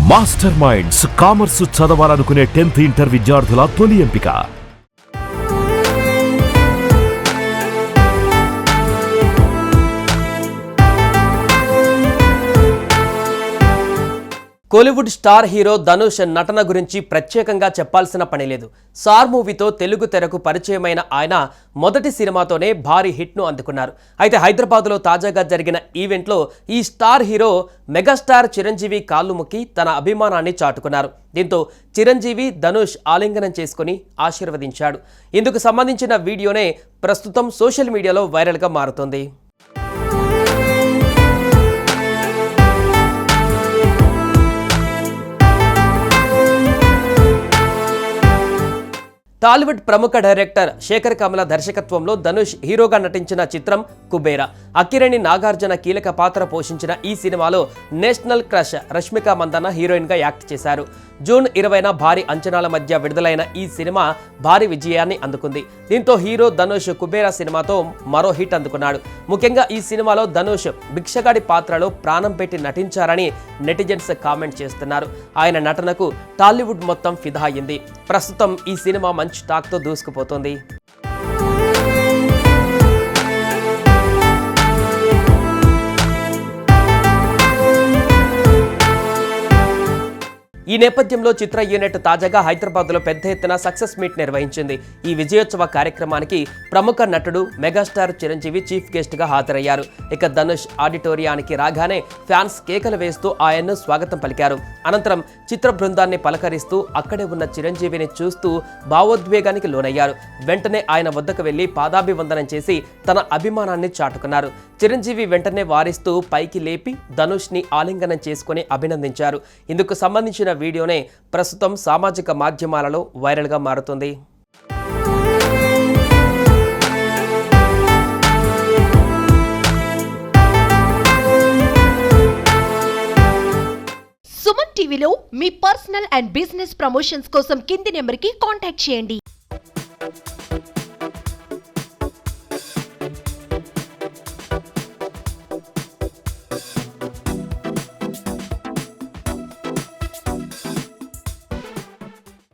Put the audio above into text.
Master minds commerce చదవాలనుకునే 10th inter విద్యార్థుల తొలి ఎంపిక. కోలీవుడ్ స్టార్ హీరో ధనుష్ నటన గురించి ప్రత్యేకంగా చెప్పాల్సిన పని లేదు. సార్ మూవీతో తెలుగు తెరకు పరిచయమైన ఆయన మొదటి సినిమాతోనే భారీ హిట్ను అందుకున్నారు. అయితే హైదరాబాద్లో తాజాగా జరిగిన ఈవెంట్లో ఈ స్టార్ హీరో మెగాస్టార్ చిరంజీవి కాళ్ళు మొక్కి తన అభిమానాన్ని చాటుకున్నారు. దీంతో చిరంజీవి ధనుష్ ఆలింగనం చేసుకుని ఆశీర్వదించాడు. ఇందుకు సంబంధించిన వీడియోనే ప్రస్తుతం సోషల్ మీడియాలో వైరల్గా మారుతోంది. టాలీవుడ్ ప్రముఖ డైరెక్టర్ శేఖర్ కమల దర్శకత్వంలో ధనుష్ హీరోగా నటించిన చిత్రం కుబేరా. అక్కినేని నాగార్జున కీలక పాత్ర పోషించిన ఈ సినిమాలో నేషనల్ క్రష్ రష్మిక మందన్న హీరోయిన్గా యాక్ట్ చేశారు. జూన్ 20న భారీ అంచనాల మధ్య విడుదలైన ఈ సినిమా భారీ విజయాన్ని అందుకుంది. దీంతో హీరో ధనుష్ కుబేరా సినిమాతో మరో హిట్ అందుకున్నాడు. ముఖ్యంగా ఈ సినిమాలో ధనుష్ భిక్షగాడి పాత్రలో ప్రాణం పెట్టి నటించారని నెటిజన్స్ కామెంట్ చేస్తున్నారు. ఆయన నటనకు టాలీవుడ్ మొత్తం ఫిదా అయింది. ప్రస్తుతం ఈ సినిమా మంచి టాక్తో దూసుకుపోతోంది. ఈ నేపథ్యంలో చిత్ర యూనిట్ తాజాగా హైదరాబాద్లో పెద్ద ఎత్తున సక్సెస్ మీట్ నిర్వహించింది. ఈ విజయోత్సవ కార్యక్రమానికి ప్రముఖ నటుడు మెగాస్టార్ చిరంజీవి చీఫ్ గెస్ట్గా హాజరయ్యారు. ఇక ధనుష్ ఆడిటోరియానికి రాగానే ఫ్యాన్స్ కేకలు వేస్తూ ఆయన్ను స్వాగతం పలికారు. అనంతరం చిత్ర బృందాన్ని పలకరిస్తూ అక్కడే ఉన్న చిరంజీవిని చూస్తూ భావోద్వేగానికి లోనయ్యారు. వెంటనే ఆయన వద్దకు వెళ్లి పాదాభివందనం చేసి తన అభిమానాన్ని చాటుకున్నారు. చిరంజీవి వెంటనే వారిస్తూ పైకి లేపి ధనుష్ని ఆలింగనం చేసుకుని అభినందించారు. ఇందుకు సంబంధించిన వీడియోనే ప్రస్తుతం సామాజిక మాధ్యమాలలో వైరల్గా మారుతుంది. సుమన్ టీవీలో మీ పర్సనల్ అండ్ బిజినెస్ ప్రమోషన్స్ కోసం కింది నెంబర్కి కాంటాక్ట్ చేయండి.